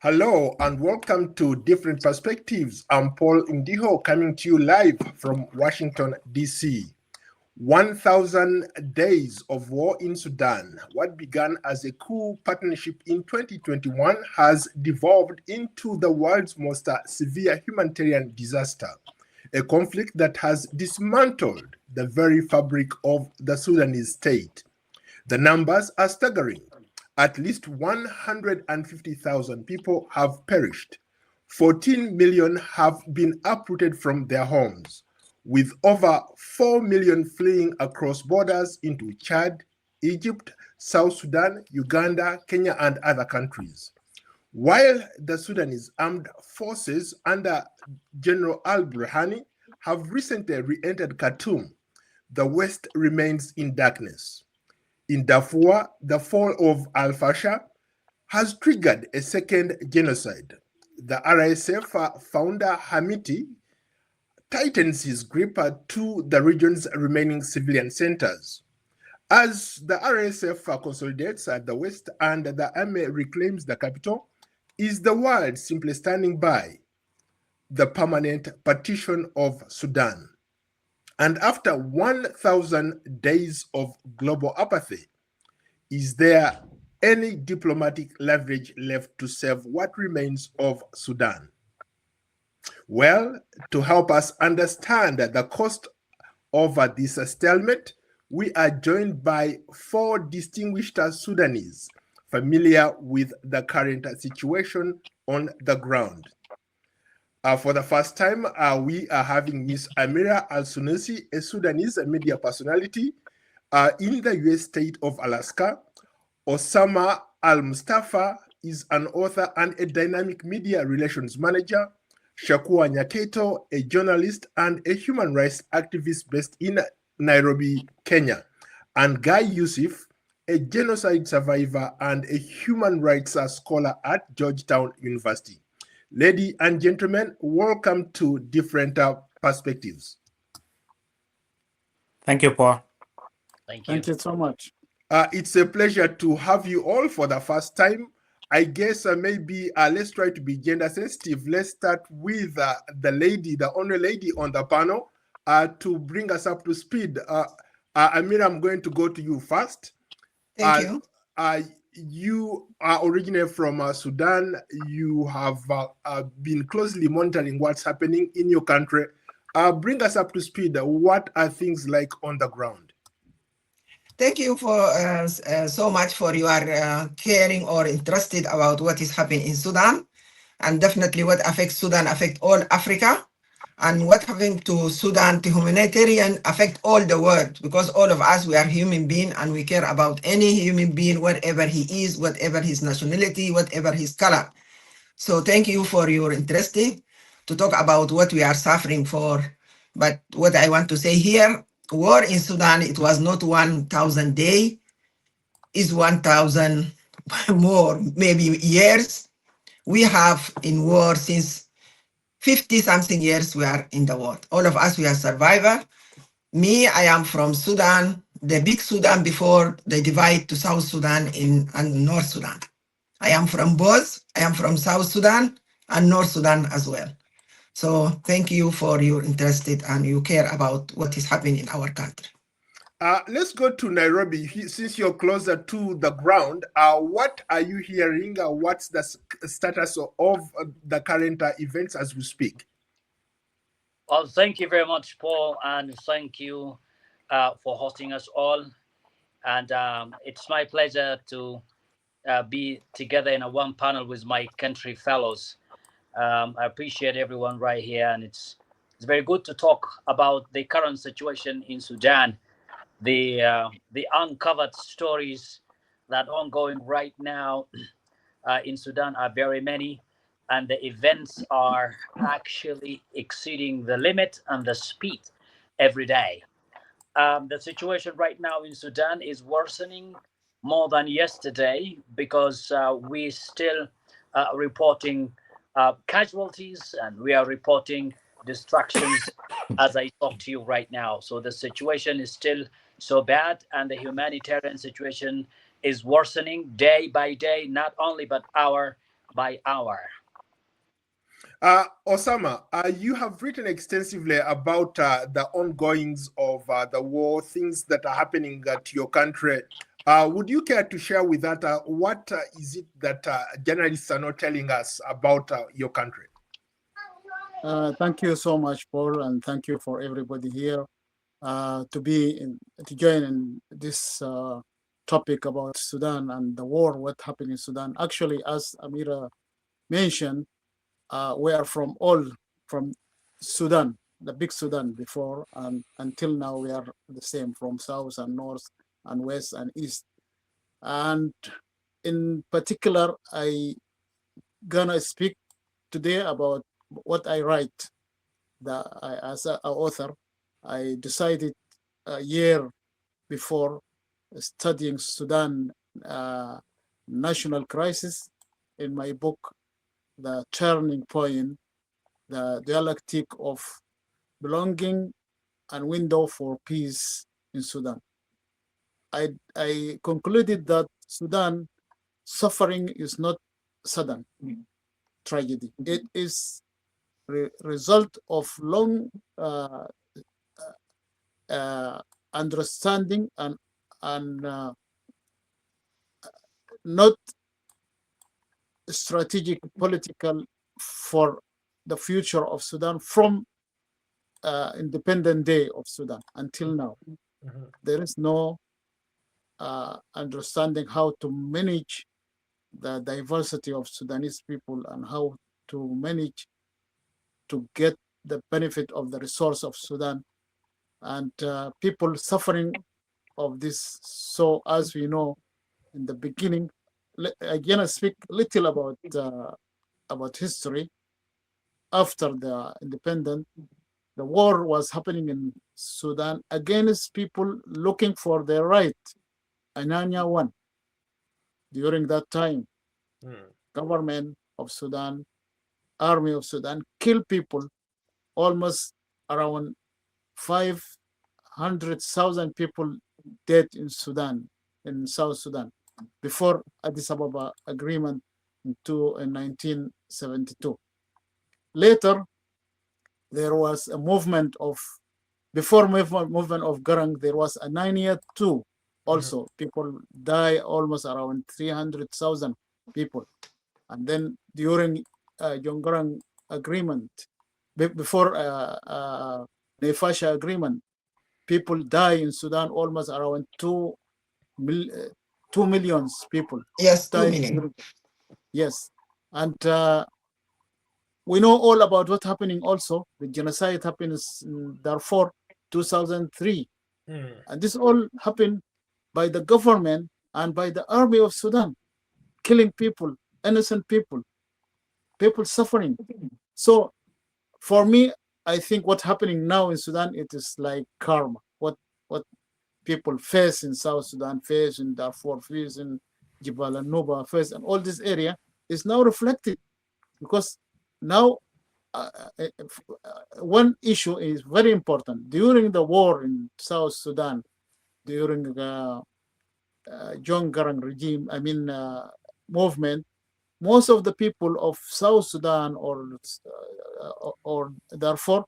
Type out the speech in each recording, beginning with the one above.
Hello and welcome to Different Perspectives. I'm Paul Ndiho coming to you live from Washington, D.C. 1,000 days of war in Sudan. What began as a coup partnership in 2021 has devolved into the world's most severe humanitarian disaster, a conflict that has dismantled the very fabric of the Sudanese state. The numbers are staggering. At least 150,000 people have perished. 14 million have been uprooted from their homes, with over 4 million fleeing across borders into Chad, Egypt, South Sudan, Uganda, Kenya, and other countries. While the Sudanese armed forces under General al-Burhani have recently re-entered Khartoum, the West remains in darkness. In Darfur, the fall of Fasher has triggered a second genocide. The RSF founder Hamiti tightens his grip to the region's remaining civilian centers. As the RSF consolidates at the west and the army reclaims the capital, is the world simply standing by the permanent partition of Sudan? And after 1,000 days of global apathy, is there any diplomatic leverage left to save what remains of Sudan? Well, to help us understand the cost of this stalemate, we are joined by four distinguished Sudanese familiar with the current situation on the ground. For the first time, we are having Miss Amira al Senussi, a Sudanese media personality in the US state of Alaska. Osama el-Mustafa is an author and a dynamic media relations manager. Shakoor Nyaketo, a journalist and a human rights activist based in Nairobi, Kenya. And Guy Josif, a genocide survivor and a human rights scholar at Georgetown University. Ladies and gentlemen, welcome to Different Perspectives. Thank you, Paul. Thank you. Thank you so much. It's a pleasure to have you all for the first time. I guess maybe let's try to be gender sensitive. Let's start with the lady, the only lady on the panel, to bring us up to speed. Amira, I'm going to go to you first. Thank you. You are originally from Sudan. You have been closely monitoring what's happening in your country. Bring us up to speed. What are things like on the ground? Thank you for so much for your caring or interested about what is happening in Sudan. And definitely what affects Sudan affect all Africa. And what happened to Sudan, to humanitarian, affect all the world, because all of us, we are human beings and we care about any human being, whatever he is, whatever his nationality, whatever his color. So thank you for your interest to talk about what we are suffering for. But what I want to say here, war in Sudan, it was not 1,000 days, it's 1,000 more, maybe years. We have in war since 50-something years we are in the war. All of us, we are survivors. Me, I am from Sudan, the big Sudan before they divide to South Sudan and North Sudan. I am from both. I am from South Sudan and North Sudan as well. So thank you for your interest and you care about what is happening in our country. Let's go to Nairobi. Since you're closer to the ground, what are you hearing? What's the status of the current events as we speak? Well, thank you very much, Paul, and thank you for hosting us all. And it's my pleasure to be together in a one panel with my country fellows. I appreciate everyone right here, and it's very good to talk about the current situation in Sudan. The uncovered stories that are ongoing right now in Sudan are very many, and the events are actually exceeding the limit and the speed every day. The situation right now in Sudan is worsening more than yesterday because we still reporting casualties and we are reporting destructions as I talk to you right now. So the situation is still so bad, and the humanitarian situation is worsening day by day, not only but our by hour. Osama, you have written extensively about the ongoings of the war, things that are happening to your country. Would you care to share with that what is it that journalists are not telling us about your country? Thank you so much, Paul, and thank you for everybody here to join in this topic about Sudan and the war, what happened in Sudan. Actually, as Amira mentioned, we are from Sudan, the big Sudan before, and until now we are the same from south and north and west and east. And in particular, I gonna speak today about what I write. As an author, I decided a year before studying Sudan national crisis in my book, The Turning Point, the dialectic of belonging and window for peace in Sudan. I concluded that Sudan suffering is not sudden tragedy. It is result of long understanding and not strategic political for the future of Sudan from independent day of Sudan until now. Mm-hmm. There is no understanding how to manage the diversity of Sudanese people and how to manage to get the benefit of the resource of Sudan and people suffering of this. So as we know in the beginning, again I speak little about history. After the independence, the war was happening in Sudan against people looking for their right. Ananya won. During that time, government of Sudan, army of Sudan killed people, almost around 500,000 people dead in Sudan, in South Sudan, before Addis Ababa agreement in 1972. Later, there was a movement of, before movement of Garang, there was a 9-year-2 also. People die almost around 300,000 people. And then during John Garang agreement, before the Fasher agreement, people die in Sudan almost around 2 million people. Yes, 2 million. Yes. And we know all about what's happening also. The genocide happened in Darfur 2003. And this all happened by the government and by the army of Sudan, killing people, innocent people, people suffering. So for me, I think what's happening now in Sudan, it is like karma. What people face in South Sudan, face in Darfur, face in Jibal and Nuba, face in all this area is now reflected, because now one issue is very important. During the war in South Sudan, during the John Garang regime, movement, most of the people of South Sudan or Darfur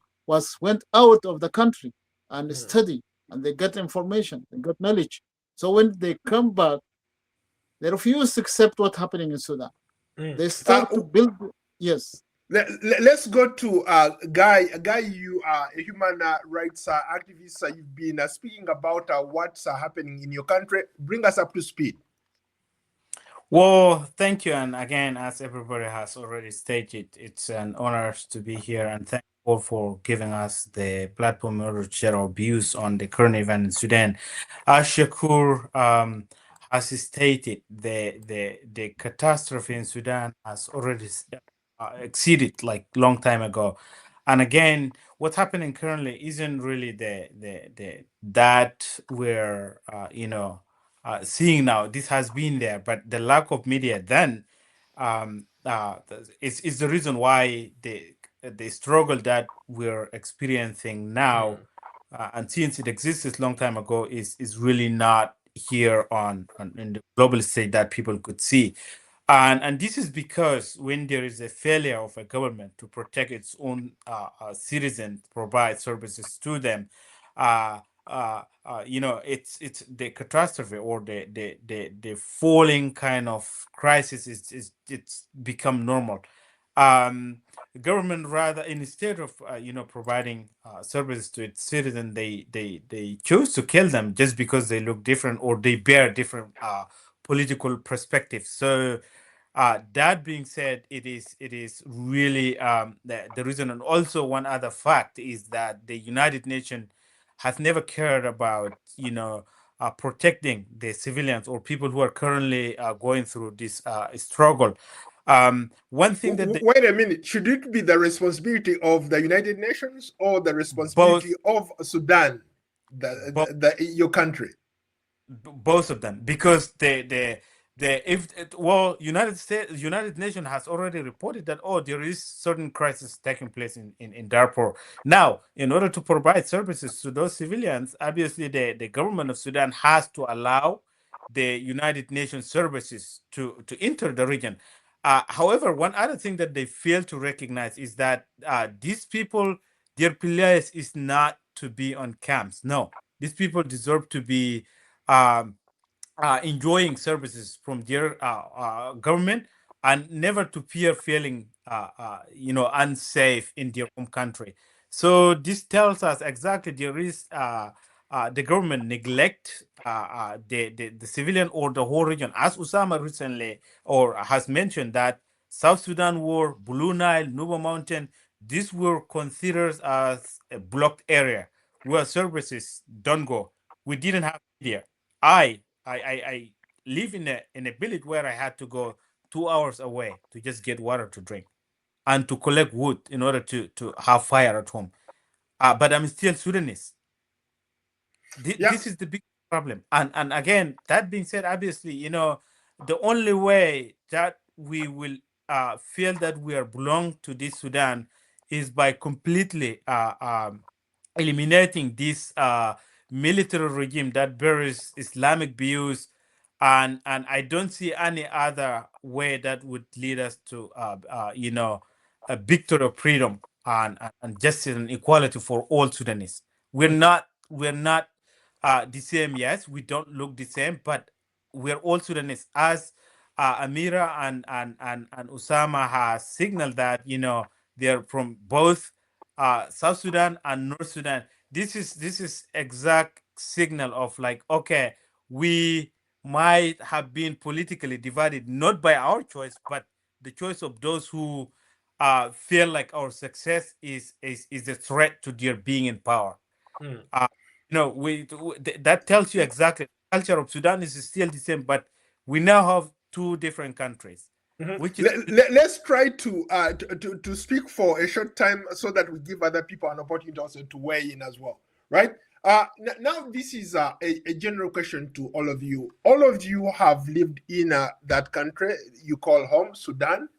went out of the country and study, and they get information, they got knowledge. So when they come back, they refuse to accept what's happening in Sudan. They start to build. Yes. Let's go to Guy. Guy, you are a human rights activist. You've been speaking about what's happening in your country. Bring us up to speed. Well, thank you. And again, as everybody has already stated, it's an honor to be here. And thank you all for giving us the platform in order to share our views on the current event in Sudan. As Shakoor has stated, the catastrophe in Sudan has already exceeded like long time ago. And again, what's happening currently isn't really that we're seeing now. This has been there, but the lack of media then is the reason why the struggle that we're experiencing now, and since it existed a long time ago, is really not here on in the global stage that people could see. And this is because when there is a failure of a government to protect its own citizens, provide services to them, it's the catastrophe or the falling kind of crisis is it's become normal. The government rather instead of providing services to its citizens, they choose to kill them just because they look different or they bear different political perspectives. So that being said, it is really the reason. And also one other fact is that the United Nations has never cared about protecting the civilians or people who are currently going through this struggle. One thing that Wait a minute. Should it be the responsibility of the United Nations or the responsibility both of Sudan, your country? both of them, because United Nations has already reported that there is certain crisis taking place in Darfur. Now, in order to provide services to those civilians, obviously the government of Sudan has to allow the United Nations services to enter the region. However, one other thing that they fail to recognize is that these people, their place is not to be on camps. No, these people deserve to be um, enjoying services from their government and never to fear feeling unsafe in their home country. So this tells us exactly there is the government neglect the civilian or the whole region, as Usama recently or has mentioned that South Sudan war, Blue Nile, Nuba Mountain, these were considered as a blocked area where services don't go. We didn't have media. I live in a village where I had to go 2 hours away to just get water to drink and to collect wood in order to have fire at home. But I'm still Sudanese. Yeah. This is the big problem. And again, that being said, obviously, the only way that we will feel that we are belong to this Sudan is by completely eliminating this military regime that bears Islamic views, and I don't see any other way that would lead us to a victory of freedom and justice and equality for all Sudanese. We're not the same. Yes, we don't look the same, but we're all Sudanese. As Amira and Usama has signaled that they're from both South Sudan and North Sudan. This is exact signal of like, okay, we might have been politically divided not by our choice, but the choice of those who feel like our success is a threat to their being in power. Mm. Uh, that tells you exactly the culture of Sudan is still the same, but we now have two different countries, Mhm. which is Let's try to speak for a short time so that we give other people an opportunity also to weigh in as well, right? Now, this is a general question to all of you. All of you have lived in that country you call home, Sudan.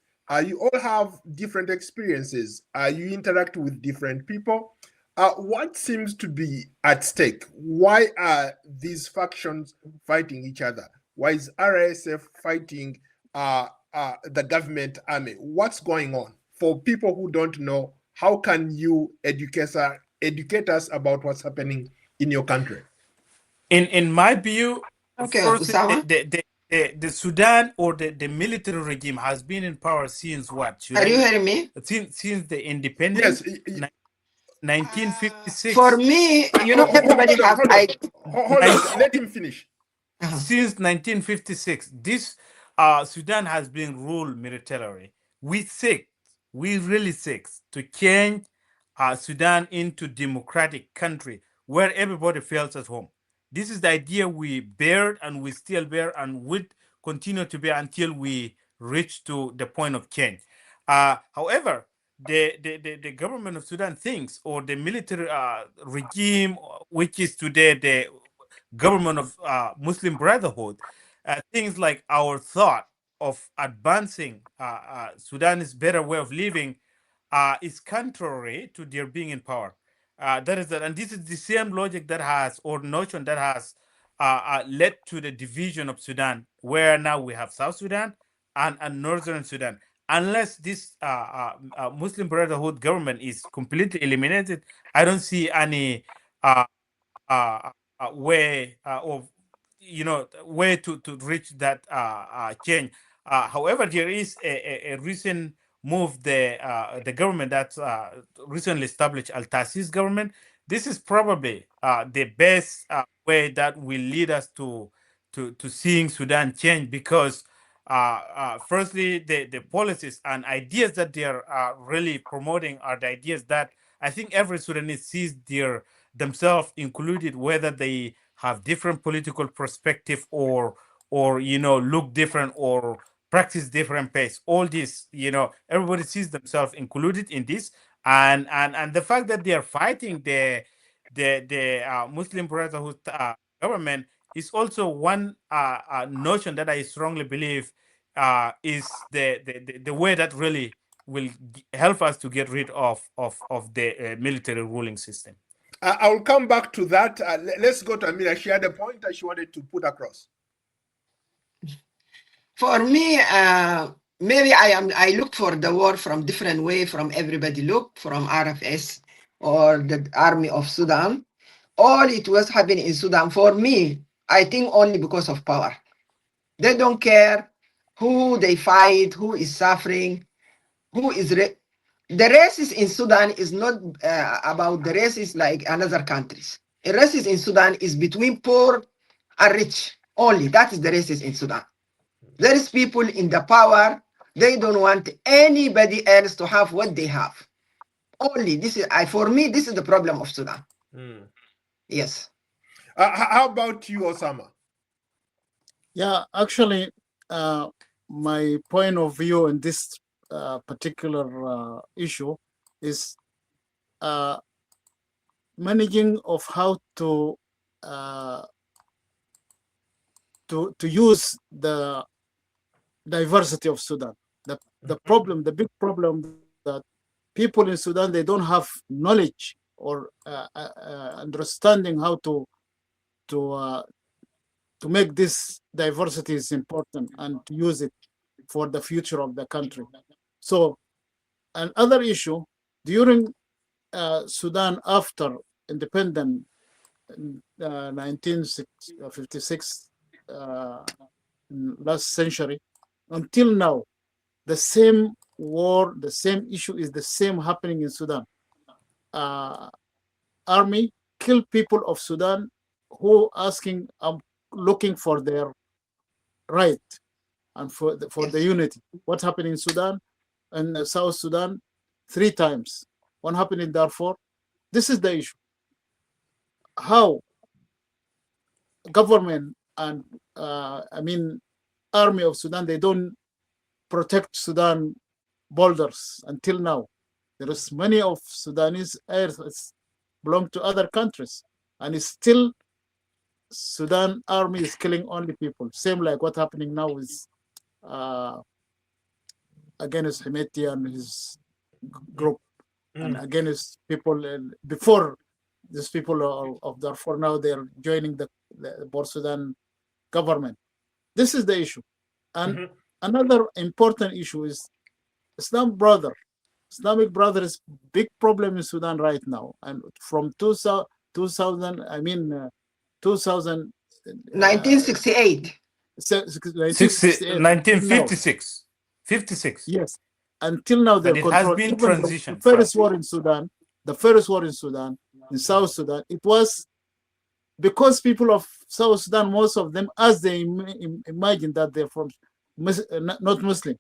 You all have different experiences. You interact with different people. What seems to be at stake? Why are these factions fighting each other? Why is RSF fighting the government army? What's going on? For people who don't know, how can you educate us about what's happening in your country? in my view. Okay, First, Osama, the Sudan or the military regime has been in power since what? Should are you I hearing me? since the Yes. independence, ni- For 1956. me, Hold everybody on, have hold on, I. hold on. Let him finish. Uh-huh. Since 1956, this Sudan has been ruled militarily. We really seek to change Sudan into democratic country where everybody feels at home. This is the idea we bear and we still bear and would continue to bear until we reach to the point of change. However, the government of Sudan thinks, or the military regime, which is today the government of Muslim Brotherhood, things like our thought of advancing Sudan's better way of living is contrary to their being in power. That is that, and this is the same logic that has, or notion that has, led to the division of Sudan, where now we have South Sudan and Northern Sudan. Unless this Muslim Brotherhood government is completely eliminated, I don't see any uh, way of way to reach that change. However, there is a recent move, the government that recently established Al Tasis government. This is probably the best way that will lead us to seeing Sudan change, because firstly, the policies and ideas that they are really promoting are the ideas that I think every Sudanese sees themselves included, whether they have different political perspective or look different or practice different pace. All this, everybody sees themselves included in this, and the fact that they are fighting the Muslim Brotherhood government is also one notion that I strongly believe is the way that really will help us to get rid of the military ruling system. I'll come back to that. Let's go to Amira. She had a point that she wanted to put across. For me, maybe I look for the war from different way from everybody look, from RFS or the army of Sudan. All it was happening in Sudan, for me, I think only because of power. They don't care who they fight, who is suffering, who is the races in Sudan is not about the races like another countries. The races in Sudan is between poor and rich only. That is the races in Sudan. There is people in the power. They don't want anybody else to have what they have. Only this is for me. This is the problem of Sudan. Yes. How about you, Osama? Yeah, actually, my point of view in this particular issue is managing of how to use the diversity of Sudan. The problem, the big problem, that people in Sudan, they don't have knowledge or understanding how to make this diversity is important and to use it for the future of the country. So another issue, during Sudan after independence in 1956, last century, until now, the same war, the same issue is the same happening in Sudan. Army kill people of Sudan who asking, looking for their right and for the unity. What happened in Sudan and South Sudan 3 times. One happened in Darfur. This is the issue. How government and army of Sudan, they don't protect Sudan borders until now. There is many of Sudanese areas belong to other countries, and it's still Sudan army is killing only people. Same like what happening now is against Hemeti and his group, and against people before these people of Darfur. Now they are joining the Port Sudan government. This is the issue, and another important issue is Islamic brother is big problem in Sudan right now, and from 1968. 1956. 56. Yes, until now But they it control. has been Even transition. the first war in Sudan, in South Sudan, it was because people of South Sudan, most of them, as they imagine that they're from not Muslim,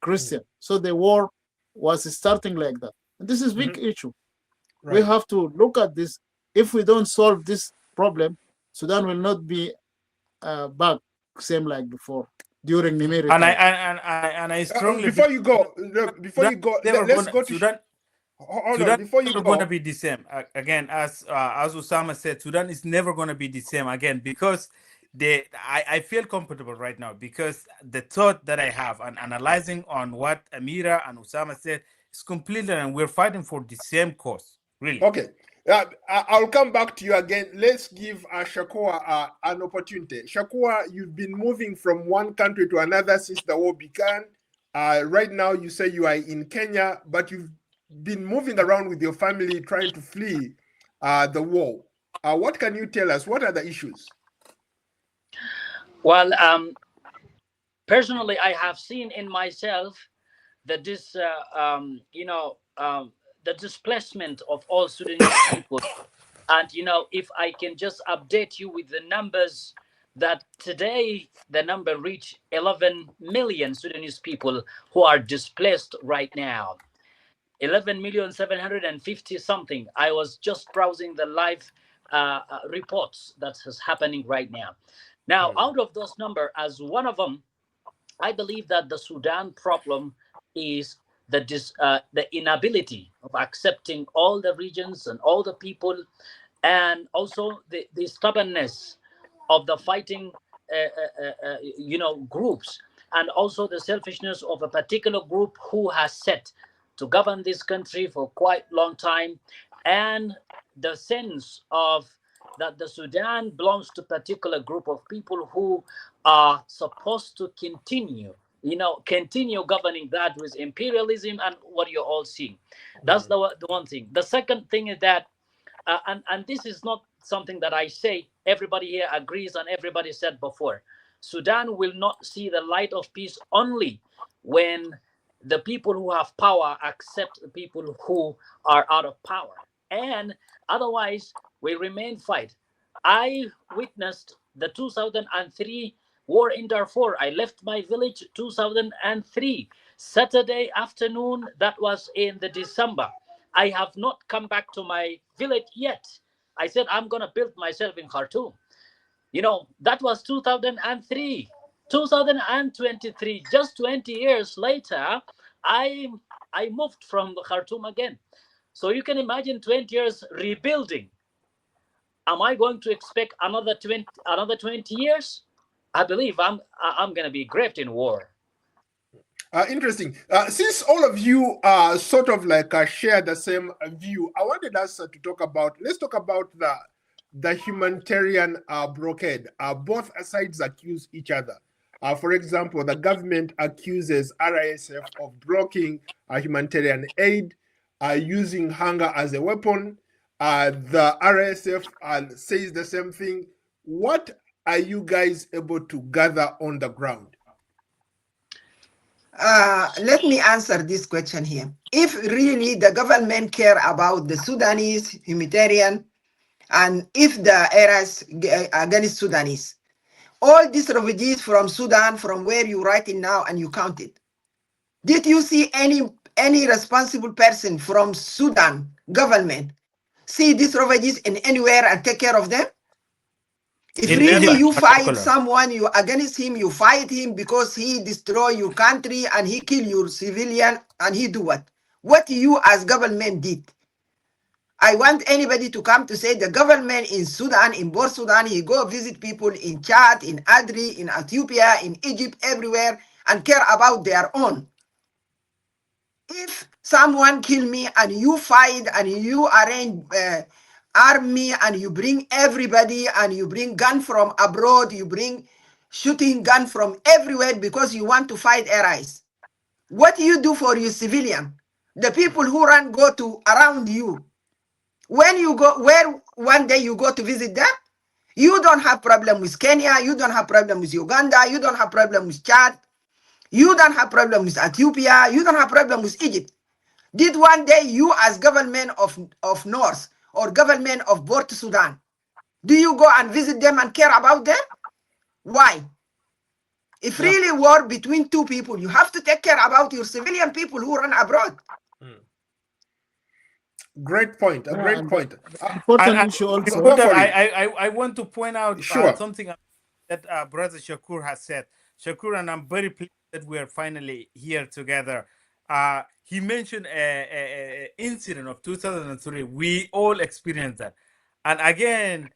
Christian. So the war was starting like that. And this is big issue. Right. We have to look at this. If we don't solve this problem, Sudan will not be back same like before during Nimeri. And I strongly before you go, let's go to Sudan. Sudan is never going to be the same again. As Osama said, Sudan is never going to be the same again, because I feel comfortable right now, because the thought that I have and analyzing on what Amira and Osama said is completely, and we're fighting for the same cause, really. Okay, I'll come back to you again. Let's give Shakoor an opportunity. Shakoor, you've been moving from one country to another since the war began. Right now, you say you are in Kenya, but you've been moving around with your family trying to flee the war. What can you tell us? What are the issues? Well, personally, I have seen in myself that this, the displacement of all Sudanese people. And, if I can just update you with the numbers, that today the number reached 11 million Sudanese people who are displaced right now. 11,750,000 something. I was just browsing the live reports that is happening right now. Now, out of those number, as one of them, I believe that the Sudan problem is the inability of accepting all the regions and all the people, and also the stubbornness of the fighting, groups, and also the selfishness of a particular group who has set to govern this country for quite long time, and the sense of that the Sudan belongs to a particular group of people who are supposed to continue governing that with imperialism and what you're all seeing. That's the one thing. The second thing is that, and this is not something that I say, everybody here agrees, and everybody said before, Sudan will not see the light of peace only when the people who have power accept the people who are out of power. And otherwise, we remain fight. I witnessed the 2003 war in Darfur. I left my village 2003. Saturday afternoon, that was in the December. I have not come back to my village yet. I said, I'm going to build myself in Khartoum. That was 2003. 2023, just 20 years later, I moved from Khartoum again. So you can imagine 20 years rebuilding. Am I going to expect another 20 years? I believe I'm going to be gripped in war. Interesting. Since all of you sort of like share the same view, I wanted us let's talk about the humanitarian blockade. Both sides accuse each other. For example, the government accuses RSF of blocking humanitarian aid, using hunger as a weapon. The RSF says the same thing. What are you guys able to gather on the ground? Let me answer this question here. If really the government care about the Sudanese humanitarian, and if the areas against Sudanese, all these refugees from Sudan, from where you writing now and you counted, did you see any responsible person from Sudan government see these refugees in anywhere and take care of them? If really you fight someone, you against him, you fight him because he destroy your country and he kill your civilian, and he do what? What you as government did? I want anybody to come to say the government in Sudan, in Port Sudan, he go visit people in Chad, in Adri, in Ethiopia, in Egypt, everywhere, and care about their own. If someone kill me and you fight and you arrange army and you bring everybody and you bring gun from abroad, you bring shooting gun from everywhere because you want to fight allies, what do you do for your civilian? The people who go to around you. When you go, where one day you go to visit them, you don't have problem with Kenya, you don't have problem with Uganda, you don't have problem with Chad, you don't have problem with Ethiopia, you don't have problem with Egypt. Did one day you as government of North or government of Port Sudan, do you go and visit them and care about them? Why? If really war between two people, you have to take care about your civilian people who run abroad. Great point. A great point. Important issue also. I want to point out something that Brother Shakoor has said. Shakoor, and I'm very pleased that we are finally here together. He mentioned an incident of 2003. We all experienced that. And again,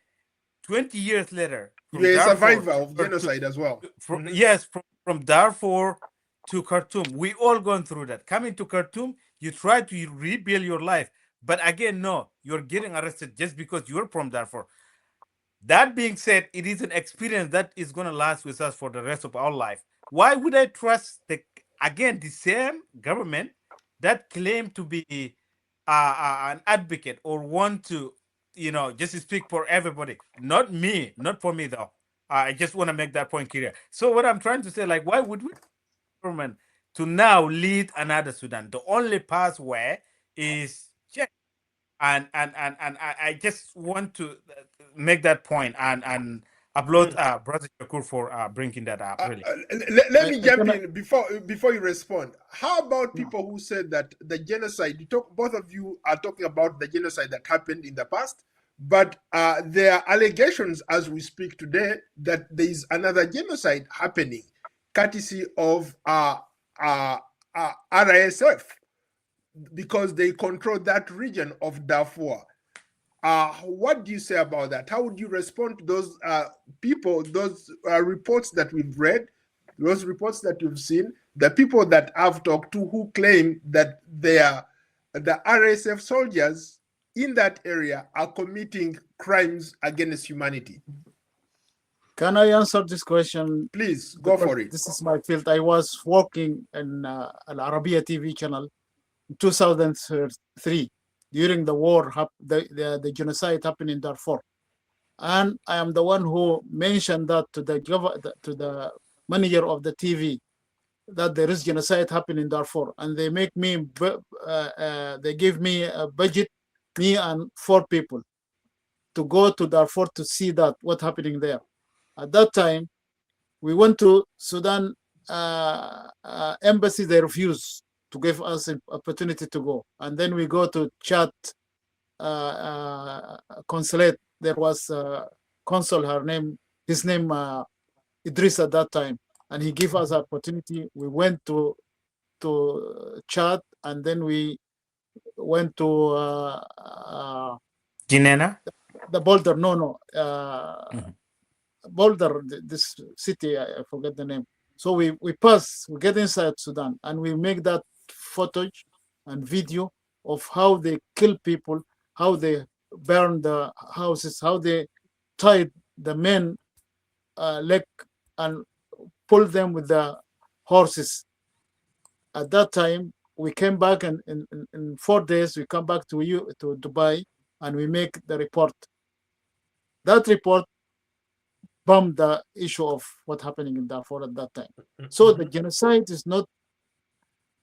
20 years later, you're a survivor of genocide as well. Yes, from Darfur to Khartoum. We all gone through that. Coming to Khartoum, you try to rebuild your life. But again, no, you're getting arrested just because you're from Darfur. That being said, it is an experience that is going to last with us for the rest of our life. Why would I trust the same government that claim to be an advocate or want to, just speak for everybody? Not me, not for me though. I just want to make that point clear. So what I'm trying to say, like, why would we government to now lead another Sudan? The only pathway is change. And I just want to make that point and applaud brother Shakoor for bringing that up. Really, let me jump in before you respond. How about people who said that the genocide? Both of you are talking about the genocide that happened in the past, but there are allegations as we speak today that there is another genocide happening, courtesy of RSF, because they control that region of Darfur. What do you say about that? How would you respond to those people, those reports that we've read, those reports that you've seen, the people that I've talked to who claim that the RSF soldiers in that area are committing crimes against humanity? Can I answer this question? Please, go for it. This is my field. I was working in Al Arabiya TV channel in 2003 during the war, the genocide happened in Darfur. And I am the one who mentioned that to the manager of the TV, that there is genocide happening in Darfur. And they make me, they give me a budget, me and 4 people, to go to Darfur to see that what's happening there. At that time, we went to Sudan embassy. They refused to give us an opportunity to go. And then we go to Chad consulate. There was a consul, his name Idris at that time, and he gave us an opportunity. We went to Chad, and then we went to Jinena? the Boulder. Boulder, this city, I forget the name. So we pass, we get inside Sudan, and we make that footage and video of how they kill people, how they burn the houses, how they tied the men leg and pull them with the horses. At that time, we came back, and in 4 days, we come back to Dubai, and we make the report. That report bombed the issue of what happening in Darfur at that time. So the genocide is not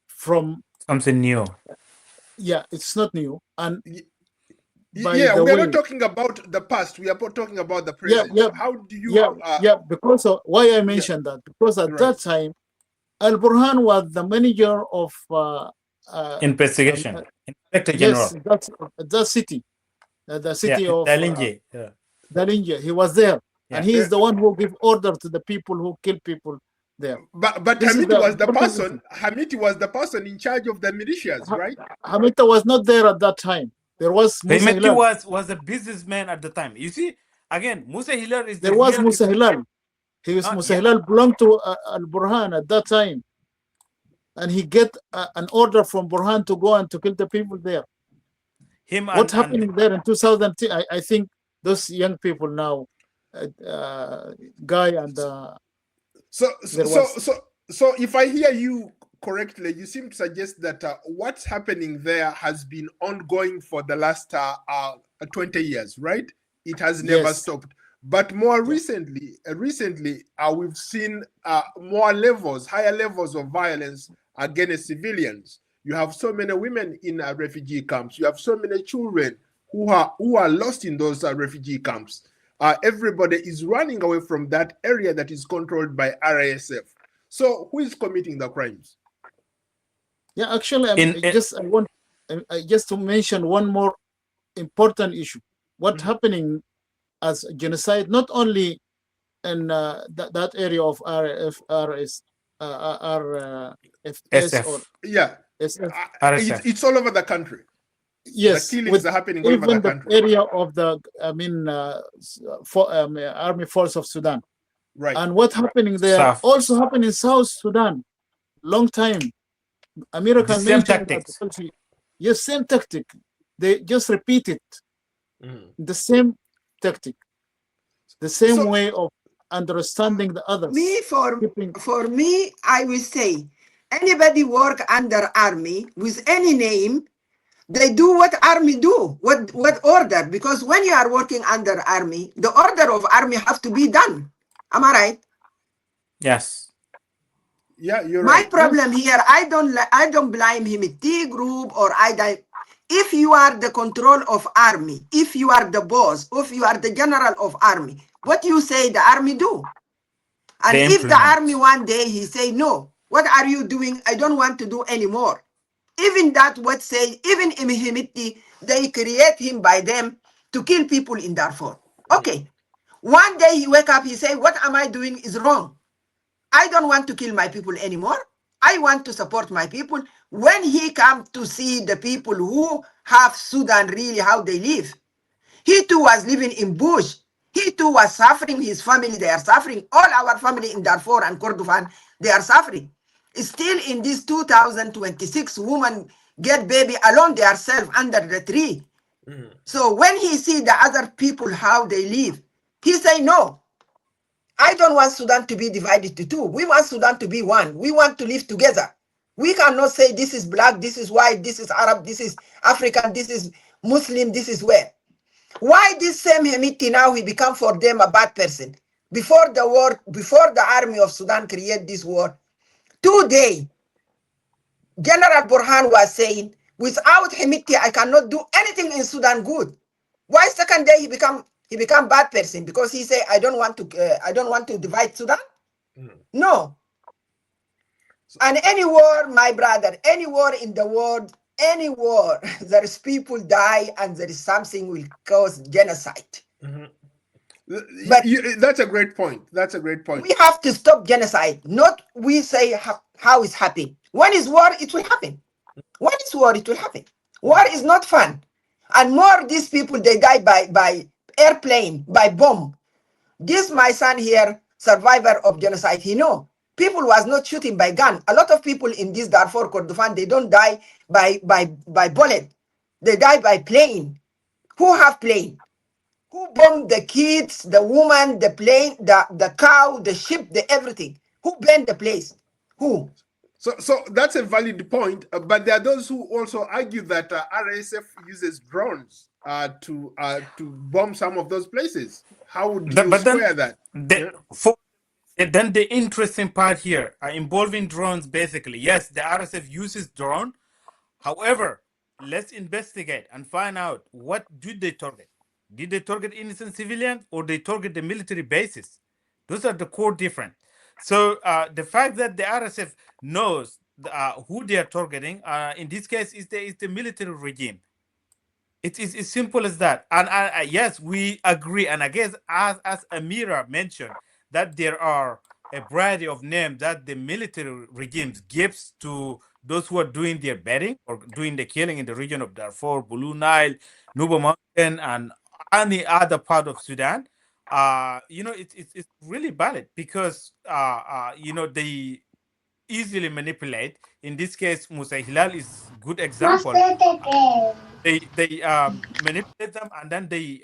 from something new. Yeah, it's not new. And we are not talking about the past. We are talking about the present. Yeah. How do you? Because of why I mentioned that, because at that time, Al Burhan was the manager of investigation, Inspector General. Yes, that city, the city of Dalinje. Dalinje. He was there, and he is the one who gave order to the people who kill people there. But Hamid was the person. Hamid was the person in charge of the militias, right? Hamid was not there at that time. There was Musa Hilal was a businessman at the time. You see, again, Musa Hilal is there was Musa Hilal. He was Musa Hilal belonged to Al Burhan at that time, and he get an order from Burhan to go and to kill the people there. What's happening there in 2010? I think those young people now, Guy and So if I hear you correctly, you seem to suggest that what's happening there has been ongoing for the last 20 years, right? It has never stopped. But more recently, we've seen higher levels of violence against civilians. You have so many women in refugee camps. You have so many children who are lost in those refugee camps. Everybody is running away from that area that is controlled by RSF. So who is committing the crimes? Yeah, actually, I want just to mention one more important issue. What's happening as genocide, not only in that area of it's all over the country. Yes, the killings are happening all over the country. Area of the Army Force of Sudan, right? And what's happening there also happened in South Sudan. Long time. American same tactics. Yes, same tactic. they just repeat it, the same tactic, the same way of understanding the others. For me, I will say, anybody work under army with any name, they do what army do, what order, because when you are working under army, the order of army have to be done. Am I right? Yes. Yeah, you're My right. problem here, I don't blame him, T group or if you are the control of army, if you are the boss, if you are the general of army, what you say the army do? And They if the implement. army one day he say, no, what are you doing? I don't want to do anymore. Even that what say, even in Himiti, they create him by them to kill people in Darfur. Okay. One day he wake up, he say, what am I doing is wrong. I don't want to kill my people anymore. I want to support my people. When he come to see the people who have Sudan really how they live, he too was living in bush. He too was suffering. His family, they are suffering. All our family in Darfur and Kordofan, they are suffering. Still in this 2026, women get baby alone themselves under the tree. So when he see the other people, how they live, he say, no, I don't want Sudan to be divided to two. We want Sudan to be one. We want to live together. We cannot say this is black, this is white, this is Arab, this is African, this is Muslim, this is where. Why this same Hemiti now he become for them a bad person? Before the war, before the army of Sudan create this war, today, General Burhan was saying, without Hemiti, I cannot do anything in Sudan good. Why second day he become bad person? Because he say, I don't want to divide Sudan? No. And any war, my brother, any war in the world, any war, there is people die and there is something will cause genocide. But that's a great point. That's a great point. We have to stop genocide. Not we say how it's happening. When is war, it will happen. When is war, it will happen. War is not fun. And more these people, they die by airplane, by bomb. This my son here, survivor of genocide, he know. People was not shooting by gun. A lot of people in this Darfur, Kordofan, they don't die by bullet. They die by plane. Who have plane? Who bombed the kids, the woman, the plane, the cow, the sheep, the everything? Who burned the place? Who? So that's a valid point, but there are those who also argue that RSF uses drones to bomb some of those places. How would you square that? Then the interesting part here, involving drones, basically, yes, the RSF uses drone. However, let's investigate and find out what did they target. Did they target innocent civilians or they target the military bases? Those are the core difference. So the fact that the RSF knows who they are targeting, in this case, is the military regime. It is as simple as that. And yes, we agree. And I guess, as Amira mentioned, that there are a variety of names that the military regimes gives to those who are doing their betting or doing the killing in the region of Darfur, Blue Nile, Nuba Mountain, and any other part of Sudan. It's really valid because they easily manipulate. In this case, Musa Hilal is good example. They manipulate them and then they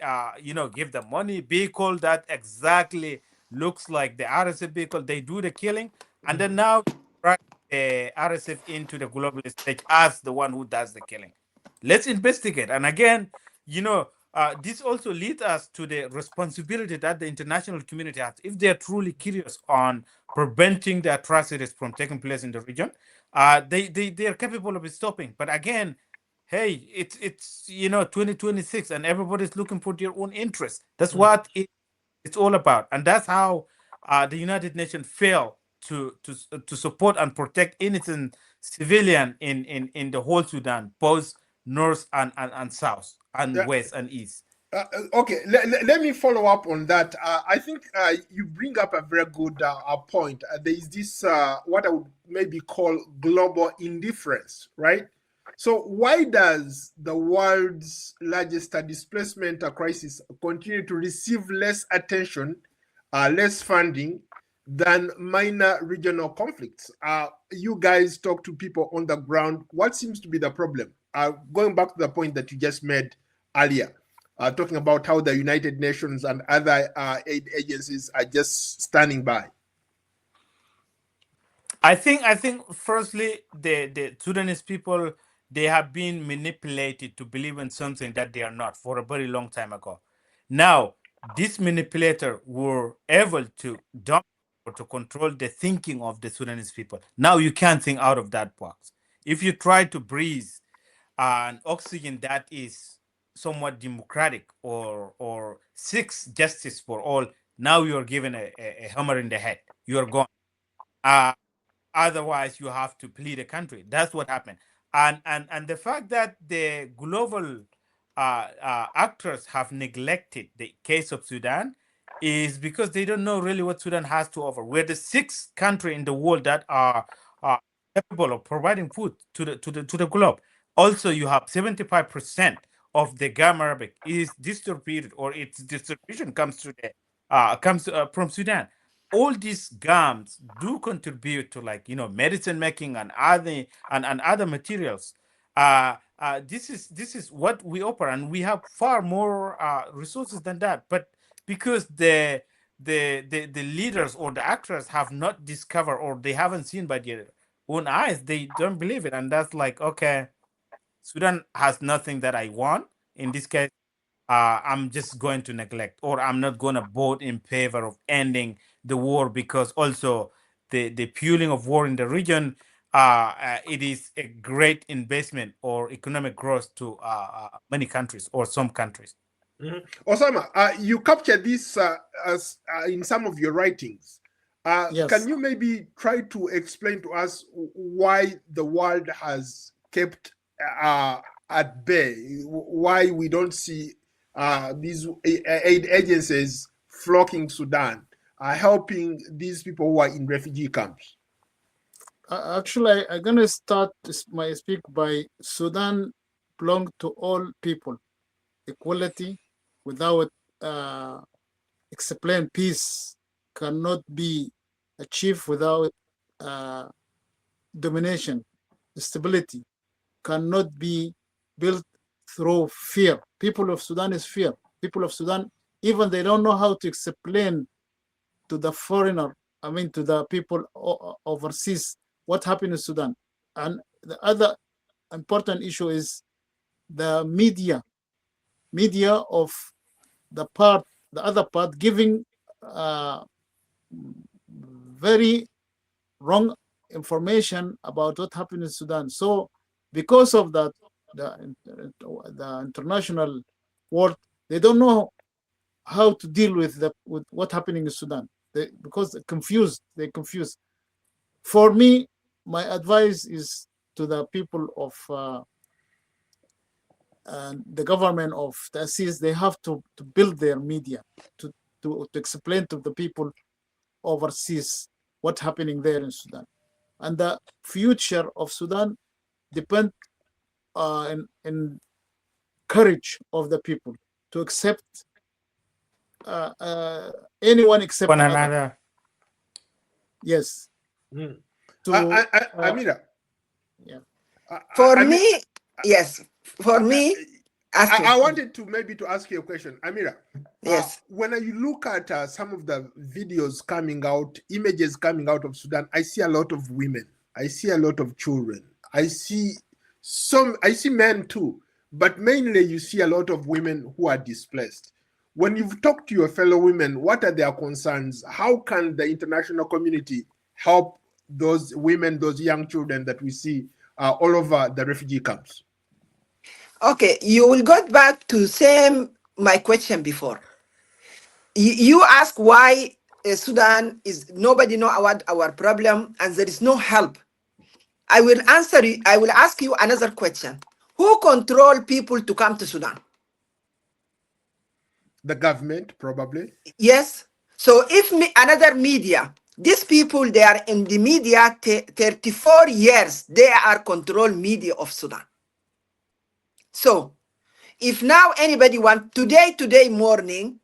give them money, vehicle that exactly looks like the RSF vehicle. They do the killing and then now drag the RSF into the global stage as the one who does the killing. Let's investigate. And again, this also leads us to the responsibility that the international community has. If they are truly curious on preventing the atrocities from taking place in the region, they are capable of stopping. But again, hey, it's 2026 and everybody's looking for their own interests. That's what it's all about, and that's how the United Nations fail to support and protect innocent civilian in the whole Sudan, both north and south and west and east. Okay, let me follow up on that. I think you bring up a very good point. There is this, what I would maybe call global indifference, right? So why does the world's largest displacement crisis continue to receive less attention, less funding than minor regional conflicts? You guys talk to people on the ground. What seems to be the problem? going back to the point that you just made earlier, talking about how the United Nations and other aid agencies are just standing by. I think firstly the Sudanese people, they have been manipulated to believe in something that they are not for a very long time ago. Now these manipulators were able to dominate or to control the thinking of the Sudanese people. Now you can't think out of that box. If you try to breathe an oxygen that is somewhat democratic or seeks justice for all, now you are given a hammer in the head. You are gone. Uh, Otherwise you have to flee the country. That's what happened. And the fact that the global actors have neglected the case of Sudan is because they don't know really what Sudan has to offer. We're the sixth country in the world that are capable of providing food to the globe. Also, you have 75% of the gum arabic is distributed, or its distribution comes to the from Sudan. All these gums do contribute to, like, medicine making and other materials. This is what we offer, and we have far more resources than that. But because the leaders or the actors have not discovered, or they haven't seen by their own eyes, they don't believe it, and that's like, okay, Sudan has nothing that I want. In this case, I'm just going to neglect, or I'm not going to vote in favor of ending the war, because also the fueling of war in the region, it is a great investment or economic growth to many countries or some countries. Mhm. Osama, you captured this as in some of your writings. Yes. Can you maybe try to explain to us why the world has kept at bay, why we don't see these aid agencies flocking Sudan, helping these people who are in refugee camps? Actually, I'm gonna start my speak by Sudan belong to all people. Equality without explained peace cannot be achieved without domination. Stability cannot be built through fear. People of Sudan is fear. People of Sudan, even they don't know how to explain to the foreigner, I mean to the people overseas, what happened in Sudan. And the other important issue is the media of the other part giving very wrong information about what happened in Sudan. So because of that, the international world, they don't know how to deal with what happening in Sudan. Because they're confused. For me, my advice is to the people of the government of the Assis. They have to build their media to explain to the people overseas what's happening there in Sudan. And the future of Sudan depends in courage of the people to accept anyone except One other. another. Yes. Mm. To, Amira. yeah. For me, yes. For me, I wanted to maybe to ask you a question, Amira. Yes. When you look at some of the videos coming out, images coming out of Sudan, I see a lot of women. I see a lot of children. I see men too, but mainly you see a lot of women who are displaced. When you've talked to your fellow women, what are their concerns? How can the international community help those women, those young children that we see all over the refugee camps? Okay, you will go back to my question before. You ask why Sudan is nobody know about our problem and there is no help. I will answer you. I will ask you another question. Who control people to come to Sudan? The government, probably. Yes. So if another media, these people, they are in the media 34 years, they are control media of Sudan. So if now anybody want, today morning,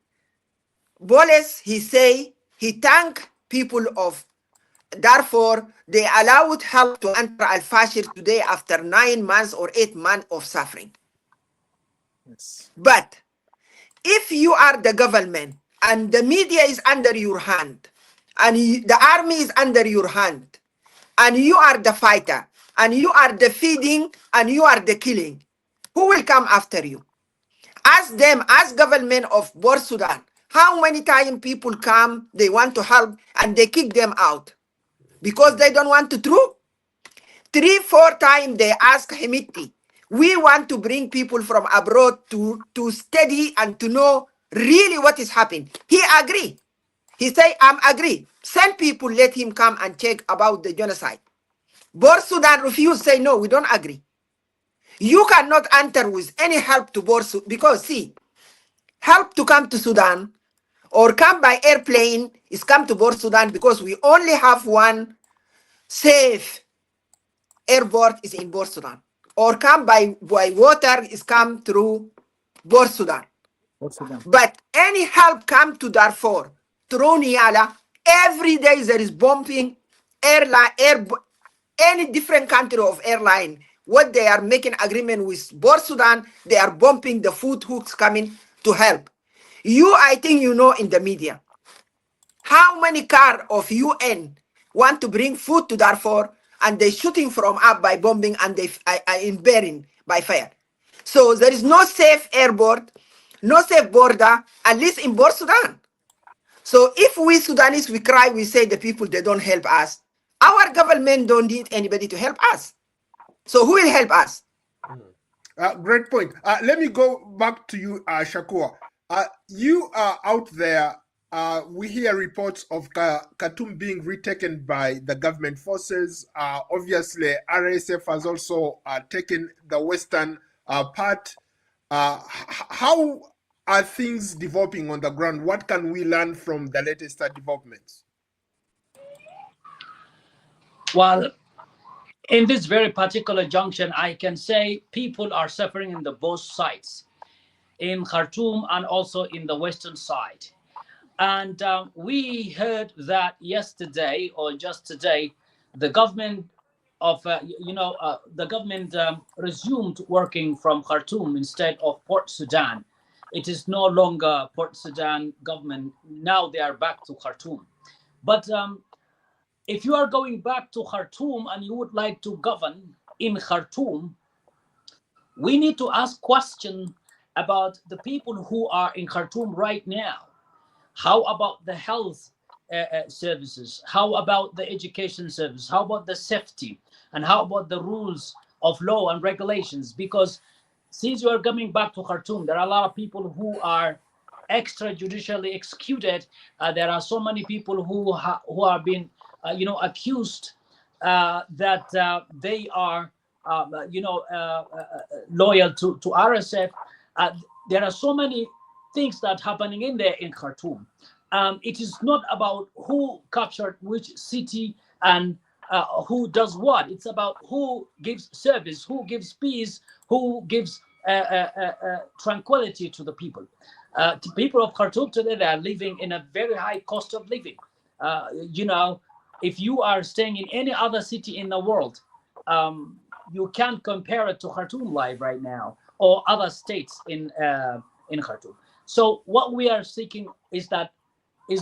Boles, he say, he thank people of Therefore, they allowed help to enter al-Fasher today after 9 months or 8 months of suffering. Yes. But if you are the government and the media is under your hand and the army is under your hand and you are the fighter and you are the feeding and you are the killing, who will come after you? Ask them, ask government of North Sudan, how many times people come, they want to help and they kick them out because they don't want to through. 3, 4 times they ask Hemiti, we want to bring people from abroad to study and to know really what is happening. He agree. He say, I'm agree. Send people, let him come and check about the genocide. North Sudan refuse, say, no, we don't agree. You cannot enter with any help to North Sudan because, see, help to come to Sudan or come by airplane is come to North Sudan because we only have one safe airport is in North Sudan. Or come by water is come through North Sudan. What's Sudan? But any help come to Darfur through Niala, every day there is bombing, any different country of airline. What they are making agreement with North Sudan, they are bumping the food hooks coming to help. I think you know in the media, how many car of UN want to bring food to Darfur and they shooting from up by bombing and they are in burying by fire. So there is no safe airport, no safe border, at least in North Sudan. So if we Sudanese, we cry, we say the people, they don't help us. Our government don't need anybody to help us. So who will help us? Great point. Let me go back to you, Shakoor. You are out there. We hear reports of Khartoum being retaken by the government forces. Obviously, RSF has also taken the western part. How are things developing on the ground? What can we learn from the latest developments? Well, in this very particular junction, I can say people are suffering in the both sides, in Khartoum and also in the western side. And we heard that yesterday or just today, the government the government resumed working from Khartoum instead of Port Sudan. It is no longer Port Sudan government. Now they are back to Khartoum. But if you are going back to Khartoum and you would like to govern in Khartoum, we need to ask questions about the people who are in Khartoum right now. How about the health services? How about the education service? How about the safety? And how about the rules of law and regulations? Because since you are coming back to Khartoum, there are a lot of people who are extrajudicially executed. There are so many people who are being, accused that they are, loyal to RSF. There are so many things that are happening in there in Khartoum. It is not about who captured which city and who does what. It's about who gives service, who gives peace, who gives tranquility to the people. The people of Khartoum today, they are living in a very high cost of living. If you are staying in any other city in the world, you can't compare it to Khartoum life right now or other states in Khartoum. So what we are seeking is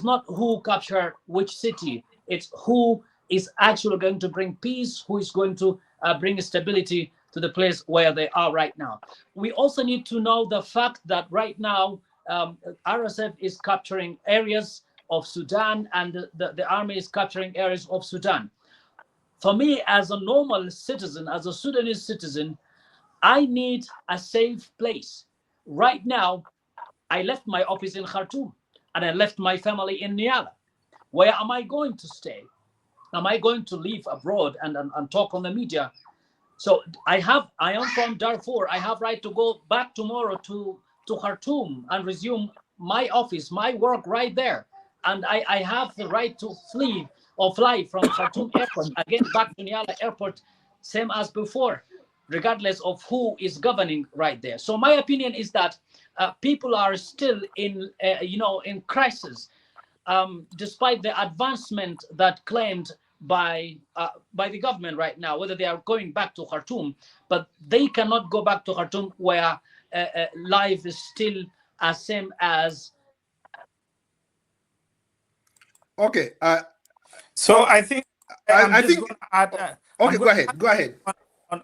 not who captured which city. It's who is actually going to bring peace, who is going to bring stability to the place where they are right now. We also need to know the fact that right now RSF is capturing areas of Sudan and the army is capturing areas of Sudan. For me, as a normal citizen, as a Sudanese citizen, I need a safe place. Right now, I left my office in Khartoum and I left my family in Niala. Where am I going to stay? Am I going to live abroad and talk on the media? So I am from Darfur. I have right to go back tomorrow to Khartoum and resume my office, my work right there. And I have the right to fly from Khartoum airport again back to Niala airport, same as before, regardless of who is governing right there. So my opinion is that people are still in crisis, despite the advancement that claimed by the government right now, whether they are going back to Khartoum, but they cannot go back to Khartoum where life is still as same as. Okay. So I think I'm I just think. going to add. Okay, go ahead. Go ahead.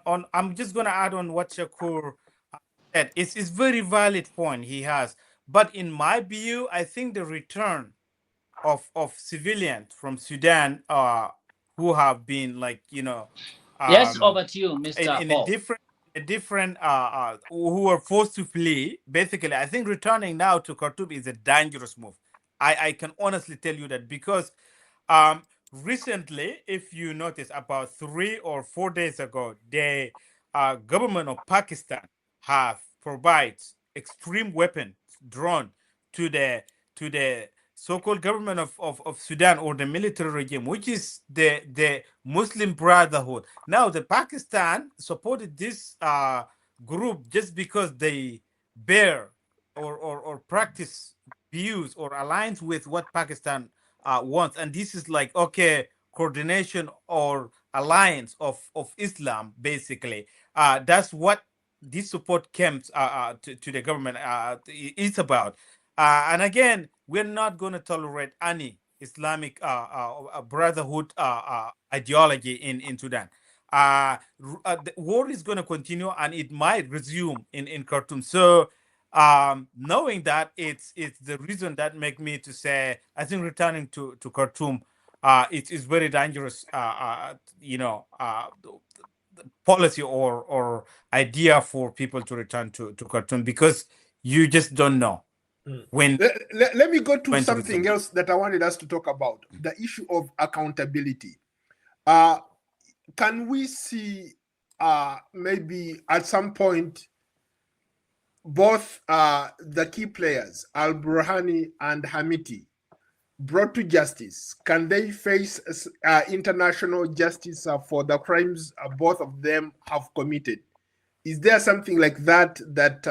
On I'm just going to add on what Shakoor said. It's very valid point he has, but in my view, I think the return of civilians from Sudan, who have been like Yes, um over to you, Mr. in Paul. a different who were forced to flee. Basically, I think returning now to Khartoum is a dangerous move. I can honestly tell you that because um recently, if you notice, about 3 or 4 days ago, the government of Pakistan have provided extreme weapons drone to the so-called government of Sudan, or the military regime, which is the Muslim Brotherhood. Now, the Pakistan supported this group just because they bear or practice views or aligns with what Pakistan wants, and this is like, okay, coordination or alliance of Islam, basically. That's what this support camps to the government is about. And again, we're not going to tolerate any Islamic brotherhood ideology in Sudan. The war is going to continue, and it might resume in Khartoum. So, knowing that, it's the reason that make me to say I think returning to Khartoum, it is very dangerous. Policy or idea for people to return to Khartoum, because you just don't know when Let me go to when to something resume. else that I wanted us to talk about, the issue of accountability. Can we see maybe at some point both the key players, Al Burhani and Hamiti, brought to justice? Can they face international justice for the crimes both of them have committed? Is there something like that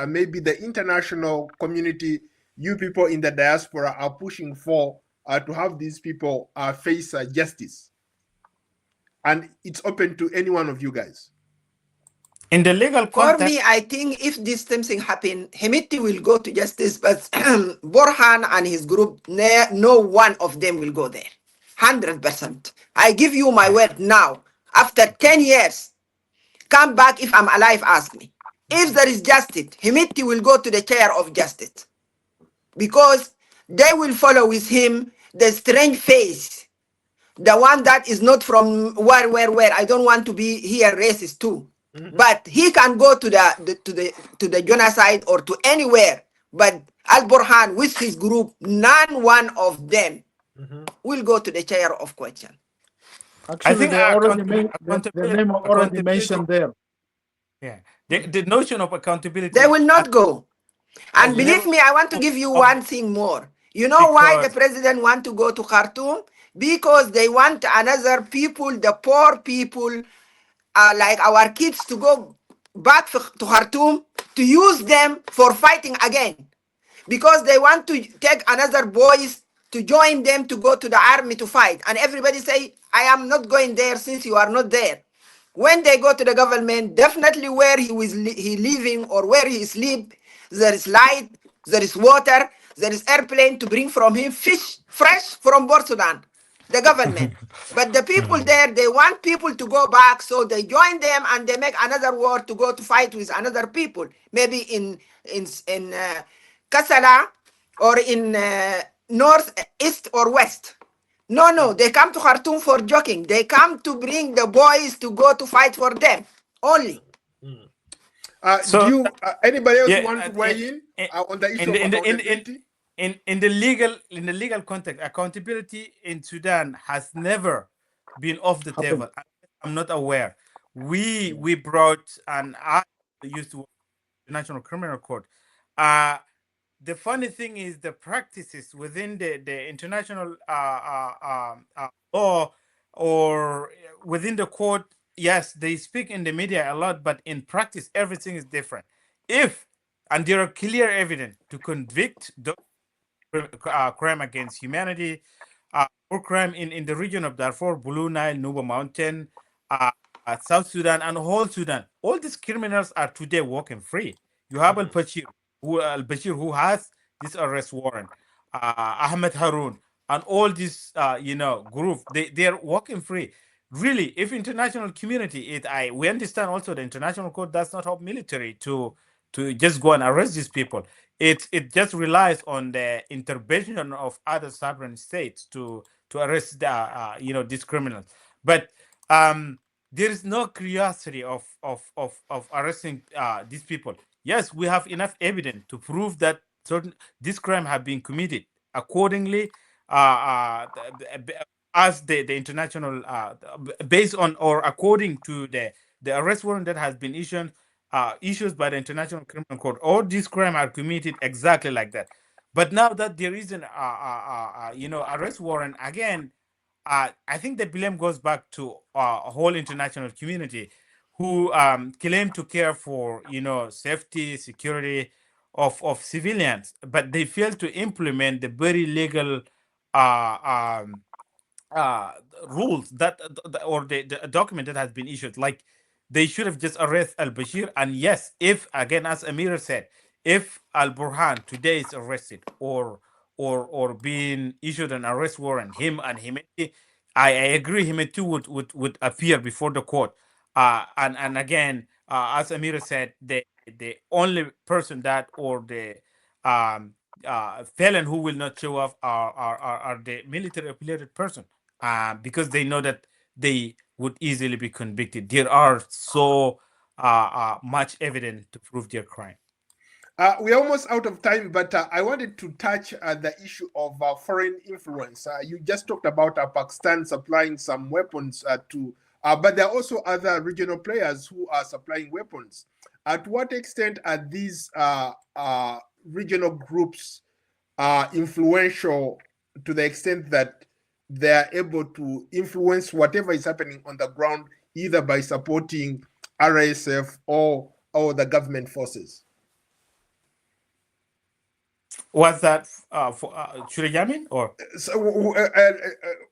maybe the international community, you people in the diaspora, are pushing for to have these people face justice? And it's open to any one of you guys. In the legal For context, me, I think if this same thing happen, Hemiti will go to justice, but Borhan and his group, no one of them will go there. 100%. I give you my word now. After 10 years, come back if I'm alive, ask me. If there is justice, Hemiti will go to the chair of justice. Because they will follow with him the strange face, the one that is not from where. I don't want to be here racist too. But he can go to the genocide or to anywhere. But Al Burhan with his group, one of them will go to the chair of question. I Actually, think they already the name already accountability. mentioned there. Yeah, the notion of accountability They will not go. has And never believe me, I want to give you of one thing more. You know why the because president want to go to Khartoum? Because they want another people, the poor people, like our kids, to go back to Khartoum to use them for fighting again. Because they want to take another boys to join them to go to the army to fight. And everybody say, I am not going there since you are not there. When they go to the government, definitely where he living or where he sleep, there is light, there is water, there is airplane to bring from him fish fresh from Port Sudan, the government. But the people there, they want people to go back, so they join them and they make another war to go to fight with another people, maybe in Kasala or in north, east or west. No, they come to Khartoum for joking. They come to bring the boys to go to fight for them only. Do you anybody else yeah, want to weigh in on the issue in of the in the accountability? in the legal context, accountability in Sudan has never been off the Happened. table. I'm not aware. We brought, and I used to work at the National Criminal Court. The funny thing is the practices within the international law or within the court. Yes, they speak in the media a lot, but in practice, everything is different. And there are clear evidence to convict those crime against humanity, war crime in the region of Darfur, Blue Nile, Nuba Mountain, South Sudan, and whole Sudan. All these criminals are today walking free. You have Al-Bashir, who has this arrest warrant, Ahmed Harun, and all these, group. They are walking free. Really, if international community, we understand also the international court does not have military to just go and arrest these people. It just relies on the intervention of other sovereign states to arrest these criminals. But there is no curiosity of arresting these people. Yes, we have enough evidence to prove that certain this crime have been committed. Accordingly, as the international based on or according to the arrest warrant that has been issued by the International Criminal Court, all these crimes are committed exactly like that. But now that there is an arrest warrant again, I think the blame goes back to a whole international community who claim to care for safety, security of civilians, but they fail to implement the very legal uh, um, uh rules that or the document that has been issued. Like, they should have just arrested al-Bashir. And yes, if again, as Amir said, if al-Burhan today is arrested or being issued an arrest warrant, him and Himeti, I agree, Himeti would appear before the court. And again, as Amir said, the only person that, or the felon who will not show up are the military affiliated person, because they know that they would easily be convicted. There are so much evidence to prove their crime. We're almost out of time, but I wanted to touch the issue of foreign influence. You just talked about Pakistan supplying some weapons but there are also other regional players who are supplying weapons. To what extent are these regional groups influential to the extent that they are able to influence whatever is happening on the ground, either by supporting RSF or the government forces? Was that for Shuriyamin or? So,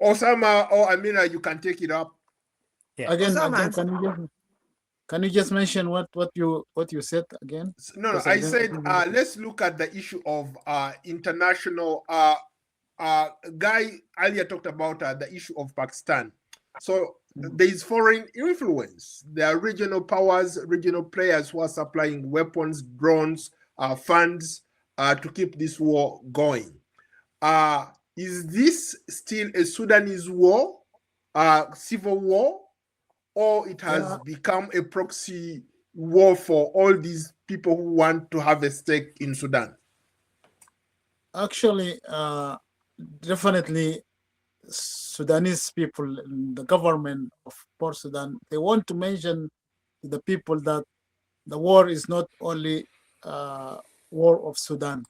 Osama or Amina, you can take it up. Yeah. Again, Osama, can you just mention what you said again? No, Because I said let's look at the issue of international. Guy earlier talked about the issue of Pakistan. So there is foreign influence. There are regional powers, regional players who are supplying weapons, drones, funds to keep this war going. Is this still a Sudanese war, civil war, or it has become a proxy war for all these people who want to have a stake in Sudan? Actually, definitely Sudanese people, the government of Port Sudan, they want to mention to the people that the war is not only war of Sudan,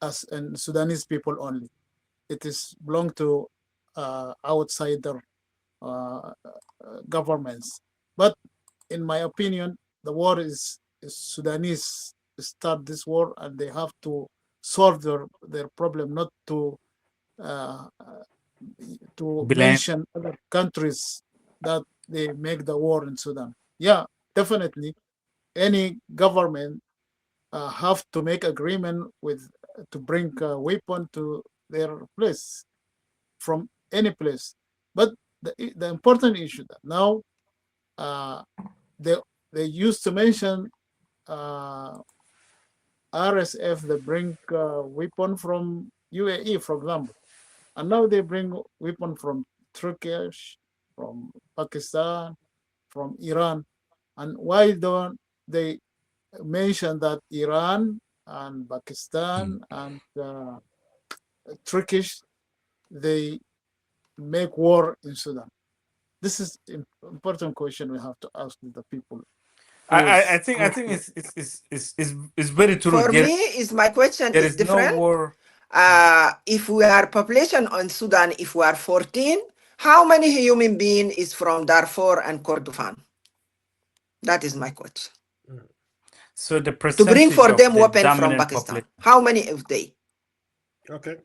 as and Sudanese people only. It is belong to outsider governments. But in my opinion, the war is Sudanese start this war, and they have to solve their problem, not to mention other countries that they make the war in Sudan. Yeah, definitely, any government have to make agreement with to bring a weapon to their place from any place. But the important issue that now they used to mention RSF, they bring weapon from UAE, for example, and now they bring weapon from Turkish, from Pakistan, from Iran. And why don't they mention that Iran and Pakistan and Turkish, they make war in Sudan? This is an important question we have to ask the people. I think it's very true. For me, my question there is is different. no war. If we are population on Sudan, if we are 14, how many human being is from Darfur and Kordofan? That is my question. So the To bring percentage for of them the weapon from dominant Pakistan, population. how many of they? Okay.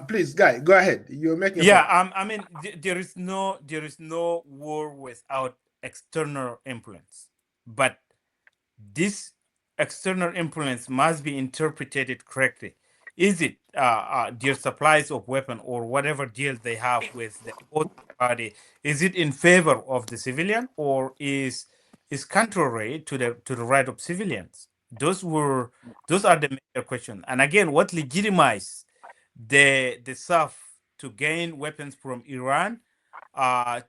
Please, Guy, go ahead. You're making a Yeah, point. I mean, there is no war without external influence, but this external influence must be interpreted correctly. Is it their supplies of weapon or whatever deal they have with the opposing party? Is it in favor of the civilian or is contrary to the right of civilians? Those are the major questions. And again, what legitimizes the South to gain weapons from Iran,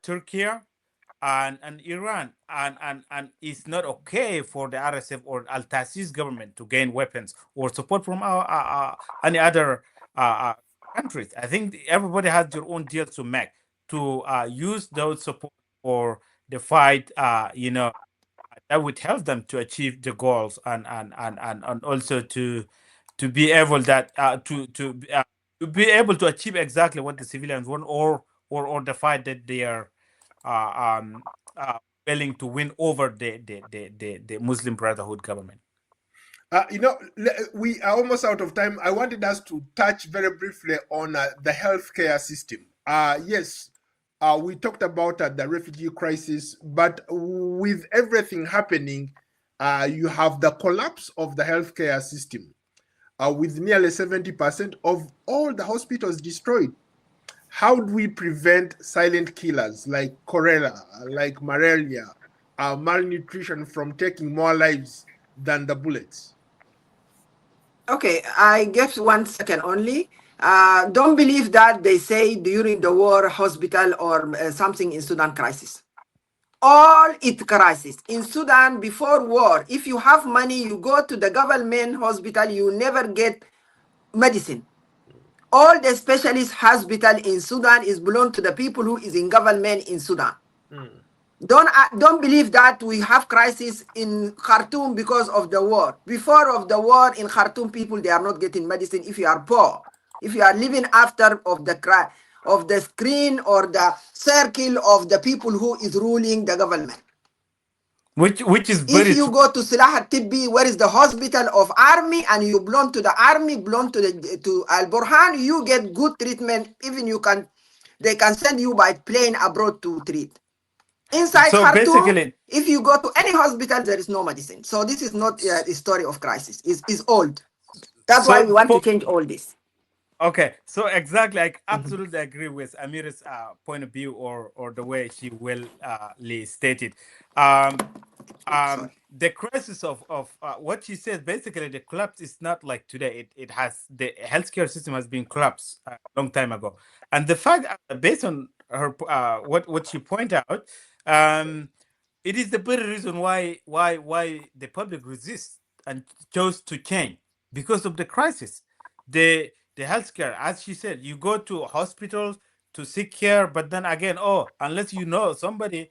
Turkey, and Iran, and it's not okay for the RSF or Al Tasis government to gain weapons or support from any other uh, countries. I think everybody has their own deal to make to use those support for the fight. That would help them to achieve the goals and also to be able that to be able to achieve exactly what the civilians want or the fight that they are uh, um, uh, willing to win over the Muslim Brotherhood government. We are almost out of time. I wanted us to touch very briefly on the healthcare system. Yes, we talked about the refugee crisis, but with everything happening, you have the collapse of the healthcare system, with nearly 70% of all the hospitals destroyed. How do we prevent silent killers like cholera, like malaria, malnutrition from taking more lives than the bullets? Okay, I guess 1 second only. Don't believe that they say during the war hospital or something in Sudan crisis. All it crisis in Sudan before war. If you have money, you go to the government hospital, you never get medicine. All the specialist hospital in Sudan is belong to the people who is in government in Sudan. Don't believe that we have crisis in Khartoum because of the war. Before of the war in Khartoum, people they are not getting medicine. If you are poor, if you are living after of the screen or the circle of the people who is ruling the government. Which is If very you true. go to Salah Tibbi, where is the hospital of army, and you belong to the army, belong to Al Burhan, you get good treatment. Even they can send you by plane abroad to treat. Inside So Khartoum, basically, if you go to any hospital, there is no medicine. So this is not a story of crisis. It's old. That's why we so want to for, change all this. okay, so exactly, I Mhm. absolutely agree with Amira's point of view or the way she will stated. Um, Sorry. the crisis of what she says, basically the collapse is not like today. It has the healthcare system has been collapsed a long time ago, and the fact based on her what she point out, um, it is the very reason why the public resists and chose to change because of the crisis. The healthcare, as she said, you go to hospitals to seek care, but then again, oh, unless you know somebody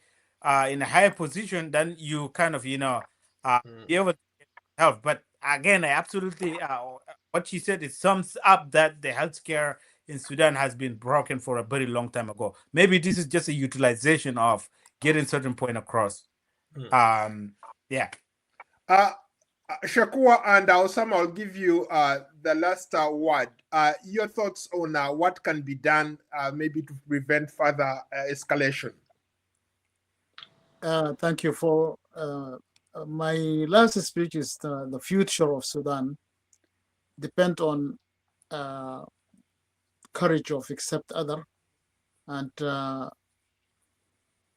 in a higher position, then you kind of be able to help. But again, I absolutely what she said, it sums up that the healthcare in Sudan has been broken for a very long time ago. Maybe this is just a utilization of getting certain point across. Yeah. Uh, Shakoor and Osama, I'll give you the last word. Your thoughts on what can be done maybe to prevent further escalation? Thank you for my last speech is the future of Sudan depend on courage of accept other and